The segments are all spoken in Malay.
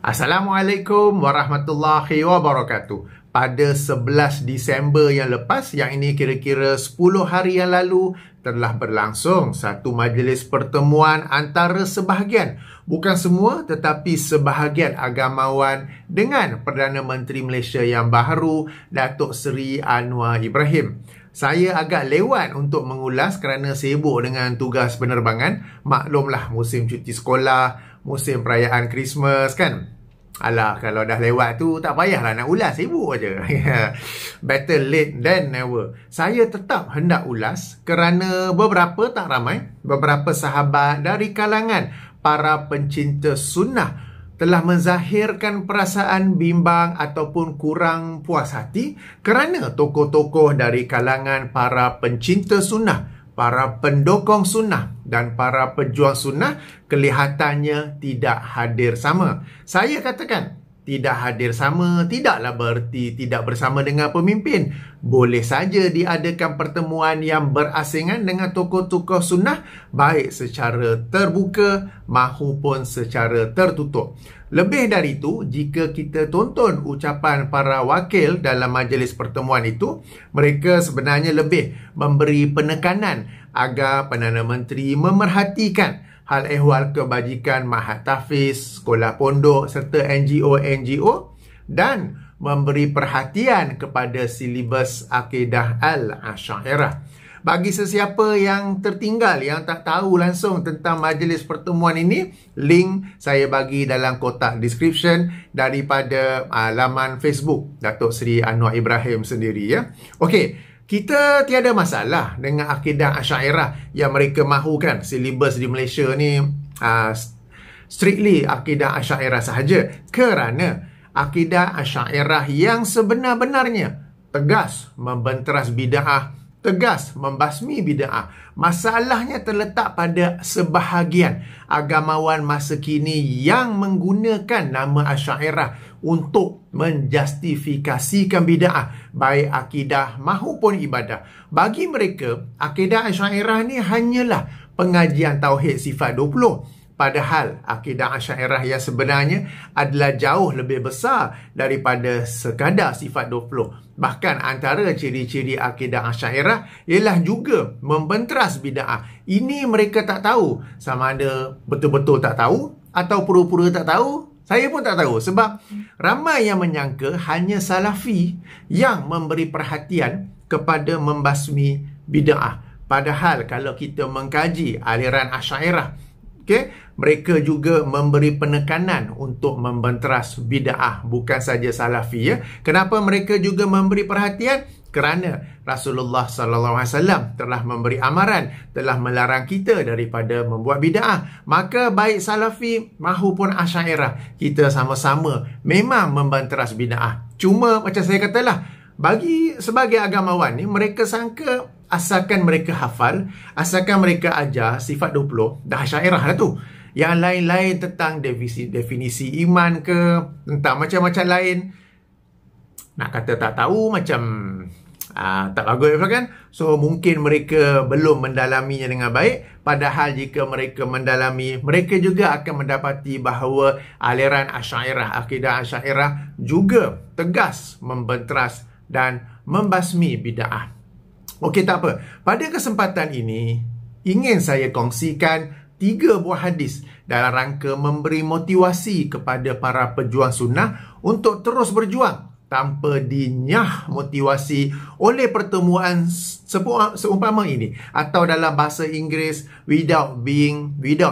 Assalamualaikum warahmatullahi wabarakatuh. Pada 11 Disember yang lepas, yang ini kira-kira 10 hari yang lalu, telah berlangsung satu majlis pertemuan antara sebahagian, bukan semua tetapi sebahagian agamawan dengan Perdana Menteri Malaysia yang baharu, Datuk Seri Anwar Ibrahim. Saya agak lewat untuk mengulas kerana sibuk dengan tugas penerbangan. Maklumlah musim cuti sekolah, musim perayaan Christmas kan. Alah, kalau dah lewat tu tak payahlah nak ulas, sibuk aja. Better late than never. Saya tetap hendak ulas kerana beberapa, tak ramai, beberapa sahabat dari kalangan para pencinta sunnah telah menzahirkan perasaan bimbang ataupun kurang puas hati kerana tokoh-tokoh dari kalangan para pencinta sunnah, para pendokong sunnah dan para pejuang sunnah kelihatannya tidak hadir sama. Saya katakan, tidak hadir sama tidaklah bererti tidak bersama dengan pemimpin. Boleh saja diadakan pertemuan yang berasingan dengan tokoh-tokoh sunnah, baik secara terbuka maupun secara tertutup. Lebih dari itu, jika kita tonton ucapan para wakil dalam majlis pertemuan itu, mereka sebenarnya lebih memberi penekanan agar Perdana Menteri memerhatikan hal ehwal kebajikan Mahat Tahfiz, sekolah pondok serta NGO-NGO dan memberi perhatian kepada silibus Akidah Al-Asy'ariyah. Bagi sesiapa yang tertinggal, yang tak tahu langsung tentang majlis pertemuan ini, link saya bagi dalam kotak description daripada laman Facebook Datuk Seri Anwar Ibrahim sendiri ya. Okey, kita tiada masalah dengan akidah Asy'ariyah yang mereka mahukan silibus di Malaysia ni strictly akidah Asy'ariyah sahaja, kerana akidah Asy'ariyah yang sebenar-benarnya tegas membenteras bid'ah, tegas membasmi bid'ah. Masalahnya terletak pada sebahagian agamawan masa kini yang menggunakan nama Asy'ariyah untuk menjustifikasikan bid'ah, baik akidah maupun ibadah. Bagi mereka, akidah Asy'ariyah ni hanyalah pengajian tauhid sifat 20. Padahal akidah Asy'ariyah yang sebenarnya adalah jauh lebih besar daripada sekadar sifat 20. Bahkan antara ciri-ciri akidah Asy'ariyah ialah juga membenteras bid'ah. Ini mereka tak tahu. Sama ada betul-betul tak tahu atau pura-pura tak tahu. Saya pun tak tahu. Sebab ramai yang menyangka hanya Salafi yang memberi perhatian kepada membasmi bid'ah. Padahal kalau kita mengkaji aliran Asy'ariyah, mereka juga memberi penekanan untuk membenteras bid'ah, bukan saja Salafi ya. Kenapa mereka juga memberi perhatian? Kerana Rasulullah SAW telah memberi amaran, telah melarang kita daripada membuat bid'ah. Maka baik Salafi maupun Asy'ariyah, kita sama-sama memang membenteras bid'ah. Cuma macam saya katalah, bagi sebagai agamawan ni, mereka sangka asalkan mereka hafal, asalkan mereka ajar sifat 20, dah Asy'ariyah lah tu. Yang lain-lain tentang definisi iman ke, tentang macam-macam lain, nak kata tak tahu macam tak bagus kan. So mungkin mereka belum mendalaminya dengan baik. Padahal jika mereka mendalami, mereka juga akan mendapati bahawa aliran Asy'ariyah, akidah Asy'ariyah juga tegas membenteras dan membasmi bid'ah. Okey, tak apa. Pada kesempatan ini, ingin saya kongsikan 3 buah hadis dalam rangka memberi motivasi kepada para pejuang sunnah untuk terus berjuang tanpa dinyah motivasi oleh pertemuan seumpama ini, atau dalam bahasa Inggeris, without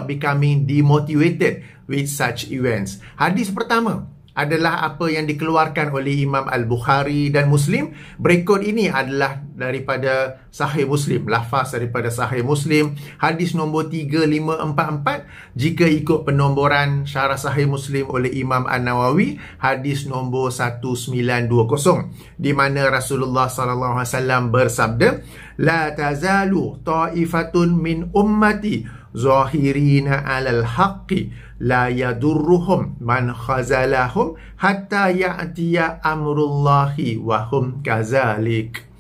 becoming demotivated with such events. Hadis pertama adalah apa yang dikeluarkan oleh Imam Al-Bukhari dan Muslim. Berikut ini adalah daripada Sahih Muslim, lafaz daripada Sahih Muslim, hadis nombor 3544. Jika ikut penomboran syarah Sahih Muslim oleh Imam An-Nawawi, hadis nombor 1920, di mana Rasulullah SAW bersabda, la tazalu ta'ifatun min ummati zahirina 'alal haqqi la yadurruhum man khazalahum hatta ya'tiya amrullahi wa hum kazalik.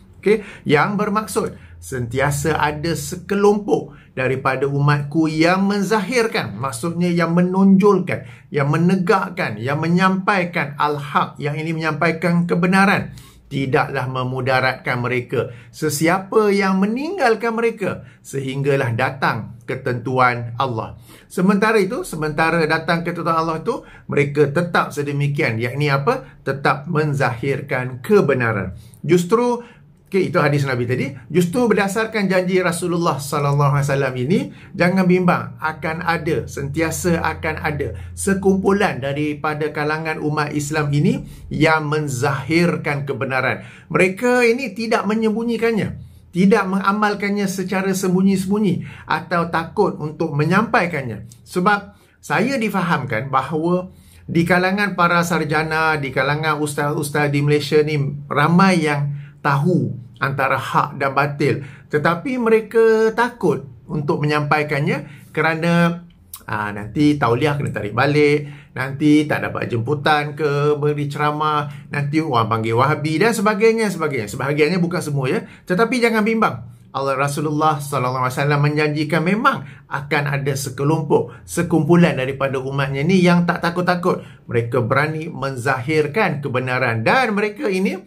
Yang bermaksud sentiasa ada sekelompok daripada umatku yang menzahirkan, maksudnya yang menonjolkan, yang menegakkan, yang menyampaikan al-haq, yang ini menyampaikan kebenaran. Tidaklah memudaratkan mereka sesiapa yang meninggalkan mereka sehinggalah datang ketentuan Allah. Sementara datang ketentuan Allah itu, mereka tetap sedemikian, yakni apa? Tetap menzahirkan kebenaran. Justru itu hadis Nabi tadi. Justru berdasarkan janji Rasulullah sallallahu alaihi wasallam ini, jangan bimbang, sentiasa akan ada sekumpulan daripada kalangan umat Islam ini yang menzahirkan kebenaran. Mereka ini tidak menyembunyikannya, tidak mengamalkannya secara sembunyi-sembunyi atau takut untuk menyampaikannya. Sebab saya difahamkan bahawa di kalangan para sarjana, di kalangan ustaz-ustaz di Malaysia ni, ramai yang tahu antara hak dan batil, tetapi mereka takut untuk menyampaikannya kerana nanti tauliah kena tarik balik, nanti tak dapat jemputan ke beri ceramah, nanti orang panggil Wahabi dan sebagainya. Sebahagiannya, bukan semua ya. Tetapi jangan bimbang, Rasulullah SAW menjanjikan memang akan ada sekumpulan daripada umatnya ni yang tak takut-takut. Mereka berani menzahirkan kebenaran, dan mereka ini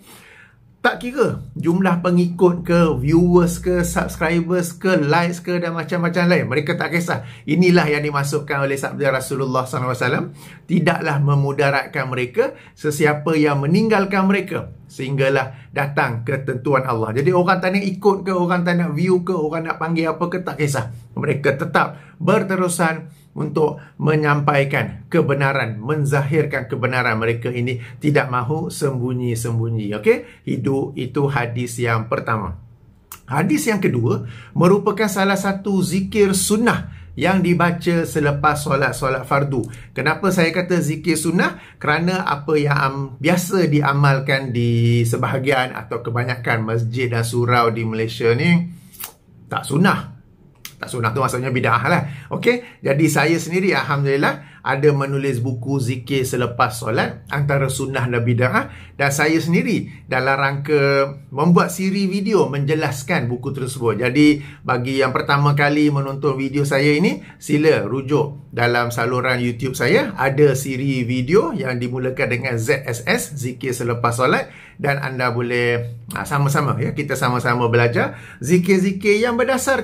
tak kira jumlah pengikut ke, viewers ke, subscribers ke, likes ke, dan macam-macam lain. Mereka tak kisah. Inilah yang dimasukkan oleh sabda Rasulullah SAW. Tidaklah memudaratkan mereka sesiapa yang meninggalkan mereka sehinggalah datang ketentuan Allah. Jadi orang tak nak ikut ke, orang tak nak view ke, orang nak panggil apa ke, tak kisah. Mereka tetap berterusan untuk menyampaikan kebenaran, menzahirkan kebenaran. Mereka ini tidak mahu sembunyi-sembunyi. Okey? Itu hadis yang pertama. Hadis yang kedua merupakan salah satu zikir sunnah yang dibaca selepas solat fardu. Kenapa saya kata zikir sunnah? Kerana apa yang biasa diamalkan di sebahagian atau kebanyakan masjid dan surau di Malaysia ni tak sunnah. Tak sunnah tu maksudnya bid'ah lah. Okey, jadi saya sendiri alhamdulillah ada menulis buku zikir selepas solat, antara sunnah dan bid'ah, dan saya sendiri dalam rangka membuat siri video menjelaskan buku tersebut. Jadi bagi yang pertama kali menonton video saya ini, sila rujuk dalam saluran YouTube saya, ada siri video yang dimulakan dengan ZSS, zikir selepas solat, dan anda boleh sama-sama ya, kita sama-sama belajar zikir-zikir yang berasal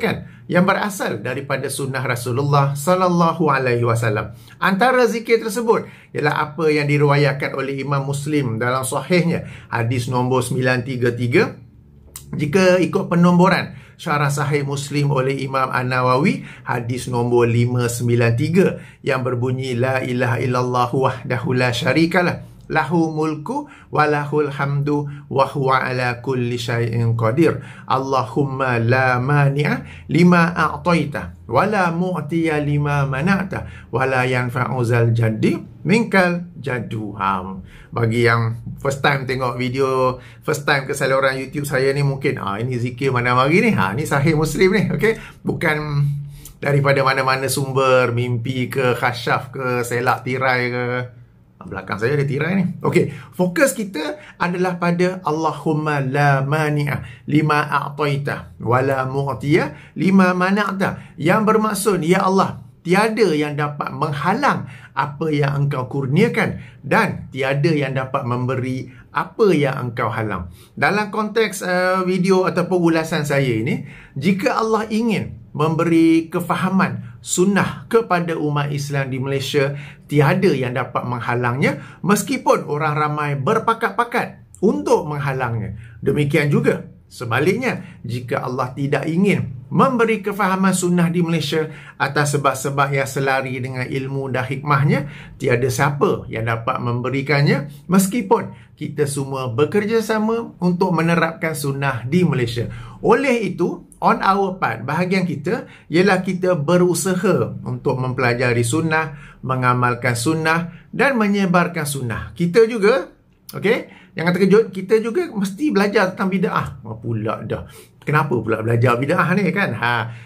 daripada sunnah Rasulullah sallallahu alaihi wasallam. Antara zikir tersebut ialah apa yang diriwayatkan oleh Imam Muslim dalam sahihnya, hadis nombor 933. Jika ikut penomboran Syarah Sahih Muslim oleh Imam An-Nawawi, hadis nombor 593 yang berbunyi, la ilaha illallah wahdahu la syarikalah, lahu mulku wa lahul hamdu wa huwa ala kulli syai'in qadir. Allahumma la mani'a lima a'taita wa la mu'tiya lima mana'ta wa la yanfa'u zal jaddi minkal jaddu. Bagi yang first time tengok video, first time ke saluran YouTube saya ni, mungkin ini zikir mana mari ni, ni Sahih Muslim ni. Okey, bukan daripada mana-mana sumber, mimpi ke, khasyaf ke, selak tirai ke. Belakang saya ada tirai ni. Okey, fokus kita adalah pada Allahumma la mani'a lima a'taita wa la mu'tiya lima mana'ta, yang bermaksud, ya Allah, tiada yang dapat menghalang apa yang engkau kurniakan, dan tiada yang dapat memberi apa yang engkau halang. Dalam konteks video ataupun ulasan saya ini, jika Allah ingin memberi kefahaman sunnah kepada umat Islam di Malaysia, tiada yang dapat menghalangnya, meskipun orang ramai berpakat-pakat untuk menghalangnya. Demikian juga sebaliknya, jika Allah tidak ingin memberi kefahaman sunnah di Malaysia atas sebab-sebab yang selari dengan ilmu dan hikmahnya, tiada siapa yang dapat memberikannya, meskipun kita semua bekerjasama untuk menerapkan sunnah di Malaysia. Oleh itu, on our part, bahagian kita ialah kita berusaha untuk mempelajari sunnah, mengamalkan sunnah dan menyebarkan sunnah. Kita juga Okey, jangan terkejut, kita juga mesti belajar tentang bid'ah. Pula dah. Kenapa pula belajar bid'ah ni kan?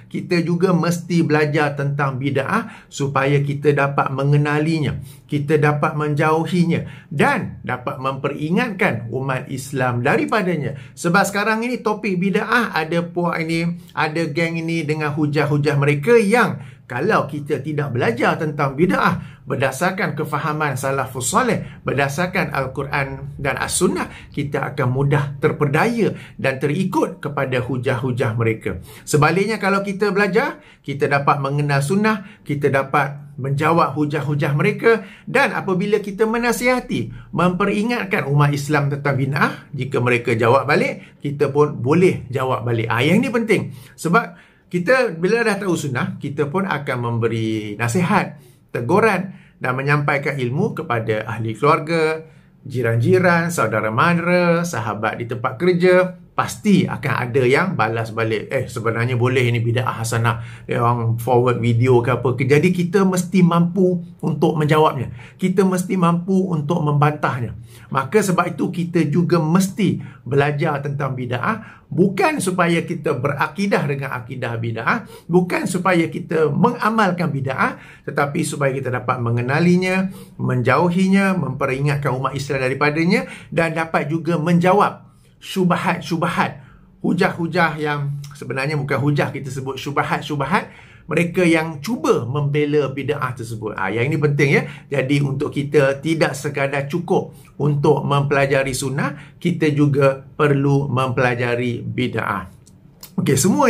Kita juga mesti belajar tentang bid'ah supaya kita dapat mengenalinya, kita dapat menjauhinya dan dapat memperingatkan umat Islam daripadanya. Sebab sekarang ini topik bid'ah, ada puak ini, ada geng ini dengan hujah-hujah mereka yang kalau kita tidak belajar tentang bid'ah berdasarkan kefahaman salafus salih, berdasarkan Al-Quran dan As-Sunnah, kita akan mudah terpedaya dan terikut kepada hujah-hujah mereka. Sebaliknya, kalau kita belajar, kita dapat mengenal sunnah, kita dapat menjawab hujah-hujah mereka, dan apabila kita menasihati, memperingatkan umat Islam tentang bid'ah, jika mereka jawab balik, kita pun boleh jawab balik. Yang ini penting. Sebab kita bila dah tahu sunnah, kita pun akan memberi nasihat, teguran dan menyampaikan ilmu kepada ahli keluarga, jiran-jiran, saudara mara, sahabat di tempat kerja. Pasti akan ada yang balas balik. Sebenarnya boleh ini bid'ah hasanah. Dia orang forward video ke apa ke. Jadi kita mesti mampu untuk menjawabnya. Kita mesti mampu untuk membantahnya. Maka sebab itu kita juga mesti belajar tentang bid'ah. Bukan supaya kita berakidah dengan akidah bid'ah. Bukan supaya kita mengamalkan bid'ah. Tetapi supaya kita dapat mengenalinya, menjauhinya, memperingatkan umat Islam daripadanya. Dan dapat juga menjawab syubhat-syubhat, hujah-hujah yang sebenarnya bukan hujah, kita sebut syubhat-syubhat mereka yang cuba membela bid'ah tersebut. Yang ini penting ya. Jadi untuk kita tidak sekadar cukup untuk mempelajari sunnah, kita juga perlu mempelajari bid'ah. Okey, semua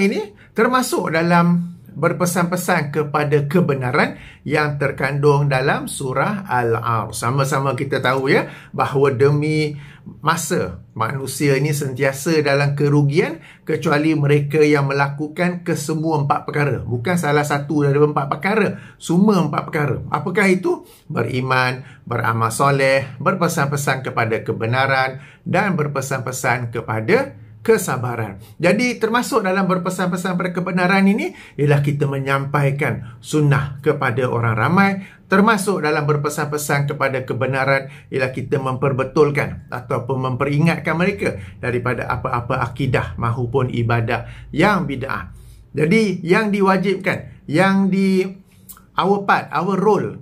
ini termasuk dalam berpesan-pesan kepada kebenaran yang terkandung dalam surah Al-A'raf. Sama-sama kita tahu ya, bahawa demi masa manusia ini sentiasa dalam kerugian kecuali mereka yang melakukan kesemua 4 perkara. Bukan salah satu dari 4 perkara, semua 4 perkara. Apakah itu? Beriman, beramal soleh, berpesan-pesan kepada kebenaran dan berpesan-pesan kepada kesabaran. Jadi termasuk dalam berpesan-pesan pada kebenaran ini ialah kita menyampaikan sunnah kepada orang ramai. Termasuk dalam berpesan-pesan kepada kebenaran ialah kita memperbetulkan ataupun memperingatkan mereka daripada apa-apa akidah mahupun ibadah yang bid'ah. Jadi yang diwajibkan, yang our part, our role,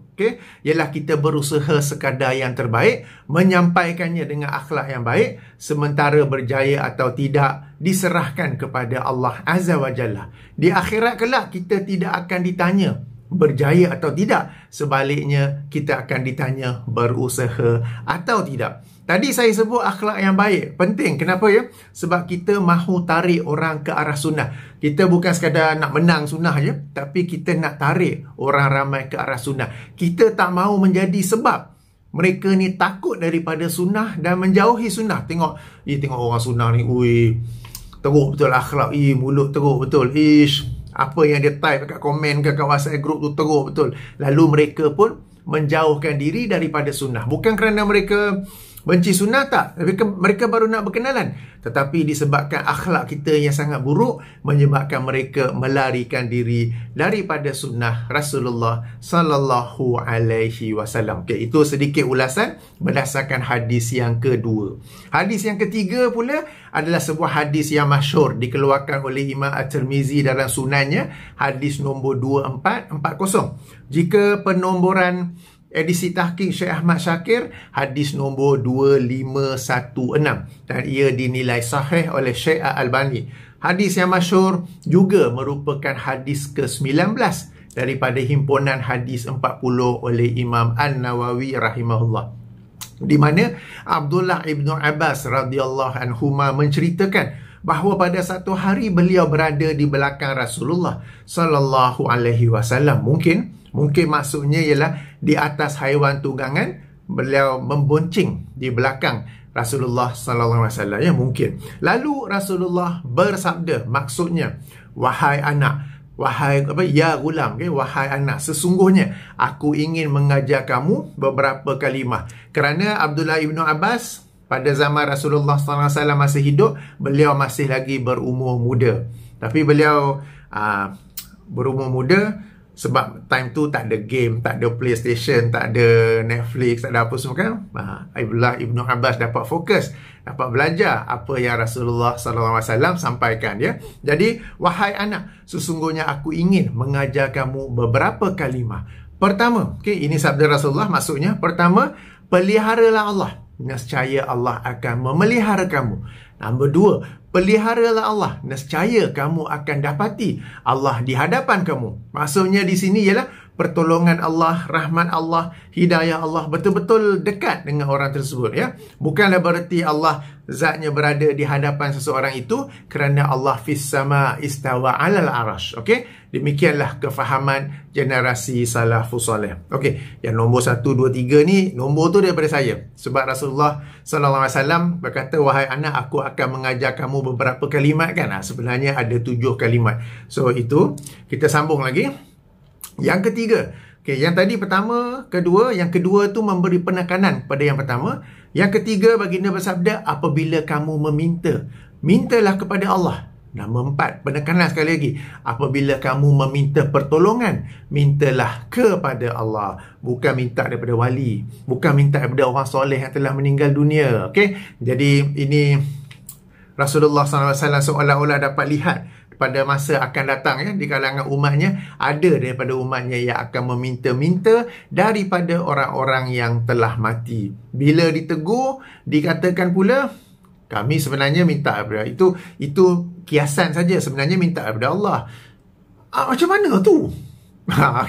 ialah kita berusaha sekadar yang terbaik, menyampaikannya dengan akhlak yang baik, sementara berjaya atau tidak diserahkan kepada Allah Azza wa Jalla. Di akhirat kelak kita tidak akan ditanya berjaya atau tidak. Sebaliknya kita akan ditanya berusaha atau tidak. Tadi saya sebut akhlak yang baik. Penting. Kenapa ya? Sebab kita mahu tarik orang ke arah sunnah. Kita bukan sekadar nak menang sunnah je, tapi kita nak tarik orang ramai ke arah sunnah. Kita tak mahu menjadi sebab mereka ni takut daripada sunnah dan menjauhi sunnah. Tengok orang sunnah ni, teruk betul akhlak, mulut teruk betul, apa yang dia type kat komen ke kat WhatsApp group tu teruk betul. Lalu mereka pun menjauhkan diri daripada sunnah. Bukan kerana mereka benci sunnah, tak. Mereka baru nak berkenalan. Tetapi disebabkan akhlak kita yang sangat buruk, menyebabkan mereka melarikan diri daripada sunnah Rasulullah sallallahu alaihi wasallam. Okey, itu sedikit ulasan berdasarkan hadis yang kedua. Hadis yang ketiga pula adalah sebuah hadis yang masyhur, dikeluarkan oleh Imam At-Tirmizi dalam sunannya, hadis nombor 2440. Jika penomboran edisi tahqiq Syekh Ahmad Syakir, hadis nombor 2516, dan ia dinilai sahih oleh Syekh Al-Albani. Hadis yang masyhur juga merupakan hadis ke-19 daripada himpunan hadis 40 oleh Imam An-Nawawi rahimahullah, di mana Abdullah ibn Abbas radhiyallahu anhuma menceritakan bahawa pada satu hari beliau berada di belakang Rasulullah sallallahu alaihi wasallam. Mungkin maksudnya ialah di atas haiwan tunggangan, beliau membonceng di belakang Rasulullah sallallahu alaihi wasallam, ya mungkin. Lalu Rasulullah bersabda, maksudnya, wahai anak, ya gulam, wahai anak, sesungguhnya aku ingin mengajar kamu beberapa kalimah. Kerana Abdullah ibn Abbas pada zaman Rasulullah sallallahu alaihi wasallam masih hidup, beliau masih lagi berumur muda. Tapi beliau berumur muda Sebab time tu tak ada game, tak ada PlayStation, tak ada Netflix, tak ada apa semua kan. Abdullah Ibnu Abbas dapat fokus, dapat belajar apa yang Rasulullah SAW sampaikan ya. Jadi, wahai anak, sesungguhnya aku ingin mengajar kamu beberapa kalimah. Pertama, ini sabda Rasulullah, maksudnya pertama, peliharalah Allah. Nescaya Allah akan memelihara kamu. Nombor dua, peliharalah Allah. Nescaya kamu akan dapati Allah di hadapan kamu. Maksudnya di sini ialah pertolongan Allah, rahmat Allah, hidayah Allah betul-betul dekat dengan orang tersebut ya. Bukanlah berarti Allah zatnya berada di hadapan seseorang itu, kerana Allah fis sama istawa alal arash. Okey, demikianlah kefahaman generasi salafus salih. Okey, yang nombor 1, 2, 3 ni nombor tu daripada saya. Sebab Rasulullah SAW berkata, wahai anak, aku akan mengajar kamu beberapa kalimat kan. Sebenarnya ada 7 kalimat. So itu kita sambung lagi. Yang ketiga, yang tadi pertama, kedua, yang kedua tu memberi penekanan pada yang pertama. Yang ketiga, baginda bersabda, apabila kamu meminta, mintalah kepada Allah. Nombor 4, penekanan sekali lagi, apabila kamu meminta pertolongan, mintalah kepada Allah. Bukan minta daripada wali, bukan minta daripada orang soleh yang telah meninggal dunia. Okey, jadi ini Rasulullah SAW seolah-olah dapat lihat pada masa akan datang ya, di kalangan umatnya, ada daripada umatnya yang akan meminta-minta daripada orang-orang yang telah mati. Bila ditegur, dikatakan pula, kami sebenarnya minta daripada itu kiasan saja, sebenarnya minta daripada Allah. Macam mana tu?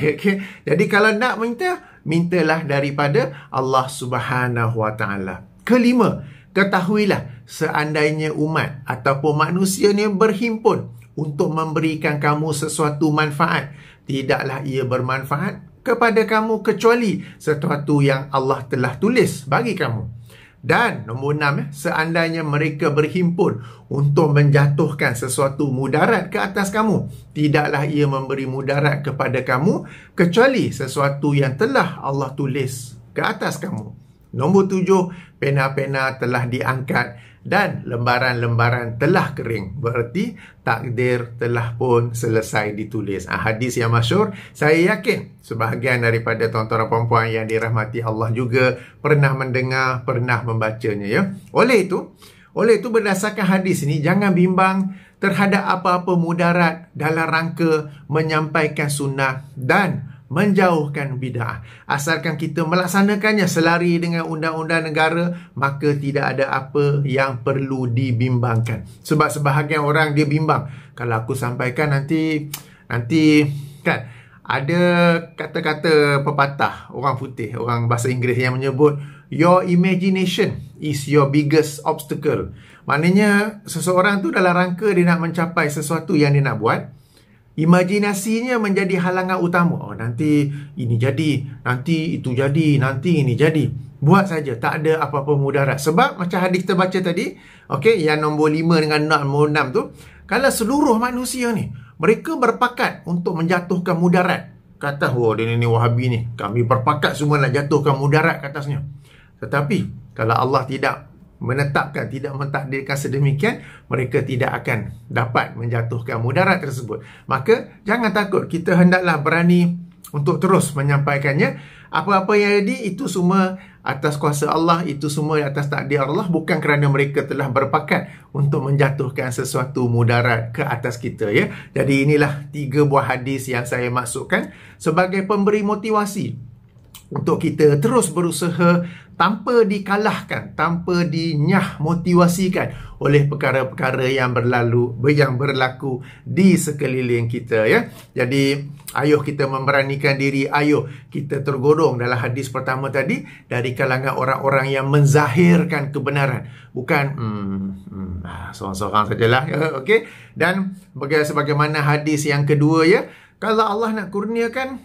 Okay. Jadi kalau nak minta, mintalah daripada Allah Subhanahu Wa Taala. Kelima, ketahuilah seandainya umat ataupun manusia ni berhimpun untuk memberikan kamu sesuatu manfaat, tidaklah ia bermanfaat kepada kamu kecuali sesuatu yang Allah telah tulis bagi kamu. Dan nombor 6, seandainya mereka berhimpun untuk menjatuhkan sesuatu mudarat ke atas kamu, tidaklah ia memberi mudarat kepada kamu kecuali sesuatu yang telah Allah tulis ke atas kamu. Nombor 7, pena-pena telah diangkat dan lembaran-lembaran telah kering. Bererti takdir telah pun selesai ditulis. Hadis yang masyhur, saya yakin sebahagian daripada tuan-tuan dan puan-puan yang dirahmati Allah juga pernah mendengar, pernah membacanya ya. Oleh itu berdasarkan hadis ini, jangan bimbang terhadap apa-apa mudarat dalam rangka menyampaikan sunnah dan menjauhkan bid'ah. Asalkan kita melaksanakannya selari dengan undang-undang negara, maka tidak ada apa yang perlu dibimbangkan. Sebab sebahagian orang dia bimbang, kalau aku sampaikan nanti kan ada kata-kata pepatah orang putih, orang bahasa Inggeris yang menyebut your imagination is your biggest obstacle. Maknanya seseorang tu dalam rangka dia nak mencapai sesuatu yang dia nak buat, imajinasinya menjadi halangan utama. Nanti ini jadi, nanti itu jadi, nanti ini jadi. Buat saja, tak ada apa-apa mudarat. Sebab macam hadis kita baca tadi, okey, yang nombor 5 dengan nombor 6 tu, kalau seluruh manusia ni mereka berpakat untuk menjatuhkan mudarat, kata, dia ni Wahabi ni, kami berpakat semua nak jatuhkan mudarat ke atasnya. Tetapi kalau Allah tidak menetapkan, tidak mentakdirkan sedemikian, mereka tidak akan dapat menjatuhkan mudarat tersebut. Maka jangan takut, kita hendaklah berani untuk terus menyampaikannya. Apa-apa yang jadi, itu semua atas kuasa Allah, itu semua atas takdir Allah, bukan kerana mereka telah berpakat untuk menjatuhkan sesuatu mudarat ke atas kita ya. Jadi inilah 3 buah hadis yang saya maksudkan sebagai pemberi motivasi untuk kita terus berusaha tanpa dikalahkan, tanpa dinyah motivasikan oleh perkara-perkara yang berlaku di sekeliling kita ya. Jadi ayuh kita memberanikan diri, ayuh kita tergodong dalam hadis pertama tadi dari kalangan orang-orang yang menzahirkan kebenaran, bukan seorang-seorang sajalah ya. Okey, dan sebagaimana hadis yang kedua ya, kalau Allah nak kurniakan,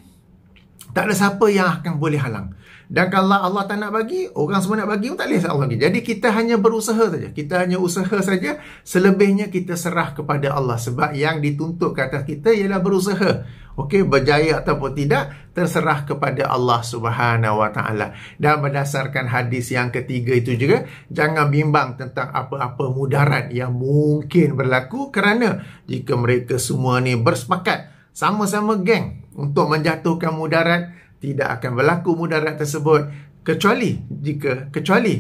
tak ada siapa yang akan boleh halang. Dan kalau Allah tak nak bagi, orang semua nak bagi pun tak boleh Allah bagi. Jadi kita hanya berusaha saja. Kita hanya usaha saja. Selebihnya kita serah kepada Allah. Sebab yang dituntut ke atas kita ialah berusaha. Okey, berjaya ataupun tidak, terserah kepada Allah Subhanahu Wa Taala. Dan berdasarkan hadis yang ketiga itu juga, jangan bimbang tentang apa-apa mudarat yang mungkin berlaku, kerana jika mereka semua ni bersepakat, sama-sama geng untuk menjatuhkan mudarat, tidak akan berlaku mudarat tersebut kecuali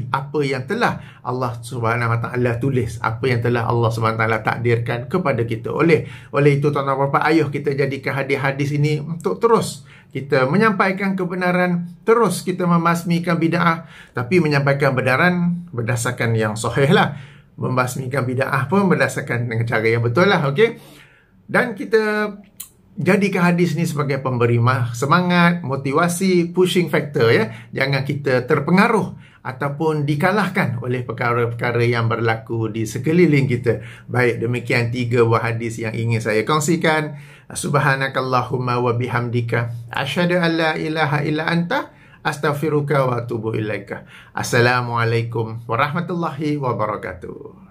apa yang telah Allah Subhanahu Wa Taala tulis, apa yang telah Allah Subhanahu Wa Taala takdirkan kepada kita. Oleh itu tuan-tuan dan puan, ayuh kita jadikan hadis-hadis ini untuk terus kita menyampaikan kebenaran, terus kita membasmikan bid'ah, tapi menyampaikan kebenaran berdasarkan yang sahih lah. Membasmikan bid'ah pun berdasarkan dengan cara yang betul lah, okey. Dan kita jadikan hadis ni sebagai pemberi semangat, motivasi, pushing factor ya. Jangan kita terpengaruh ataupun dikalahkan oleh perkara-perkara yang berlaku di sekeliling kita. Baik, demikian 3 buah hadis yang ingin saya kongsikan. Subhanakallahumma wa bihamdika asyhadu an la ilaha illa anta astaghfiruka wa atubu ilaika. Assalamualaikum warahmatullahi wabarakatuh.